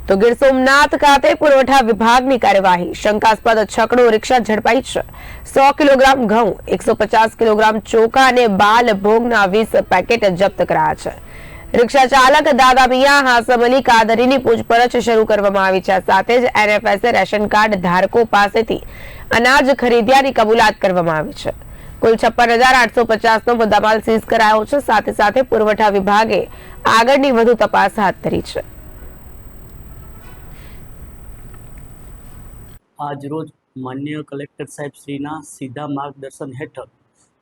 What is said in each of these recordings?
તો ગીર સોમનાથ ખાતે પુરવઠા વિભાગની કાર્યવાહી, શંકાસ્પદ છકડો રિક્ષા ઝડપાઈ છે। 100 કિલોગ્રામ ઘઉં, 150 કિલોગ્રામ ચોખા અને બાલ ભોગના 20 પેકેટ જપ્ત કરાયા છે। રિક્ષા ચાલક દાદા મિયા હાસમ અલી કાદરીની પૂછપરછ શરૂ કરવામાં આવી છે। સાથે જ એનએફએસએ રેશન કાર્ડ ધારકો પાસેથી અનાજ ખરીદ્યાની કબૂલાત કરવામાં આવી છે। કુલ 56,850 નો મુદ્દામાલ સીઝ કરાયો છે। સાથે સાથે પુરવઠા વિભાગે આગળની વધુ તપાસ હાથ ધરી છે। આજરોજ માન્ય કલેક્ટર સાહેબ શ્રીના સીધા માર્ગદર્શન હેઠળ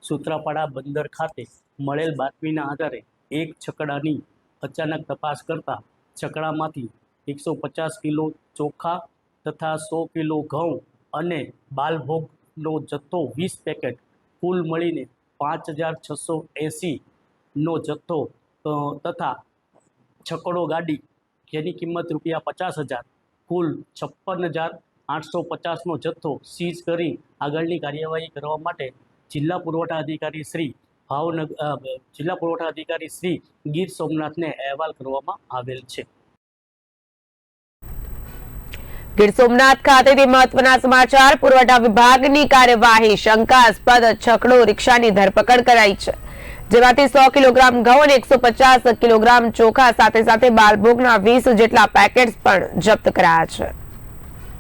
સૂત્રાપાડા બંદર ખાતે મળેલ બાતમીના આધારે એક છકડાની અચાનક તપાસ કરતા છકડામાંથી 150 કિલો ચોખા તથા 100 કિલો ઘઉં અને બાલભોગનો જથ્થો 20 પેકેટ કુલ મળીને 5,680 નો જથ્થો તથા છકડો ગાડી જેની કિંમત ₹50,000 કુલ 56,850 નો જથ્થો સીઝ કરી આગળની કાર્યવાહી કરવા માટે જિલ્લા પુરવઠા અધિકારી શ્રી ગીર સોમનાથને અહેવાલ કરવામાં આવેલ છે। ગીર સોમનાથ ખાતેથી મહત્વના સમાચાર। પુરવઠા વિભાગની કાર્યવાહી, શંકાસ્પદ છકડો રિક્ષાની ધરપકડ કરાઈ છે, જેમાંથી 100 કિલોગ્રામ ઘઉં અને 150 કિલોગ્રામ ચોખા સાથે બાલભોગના 20 જેટલા પેકેટ્સ પણ જપ્ત કરાયા છે।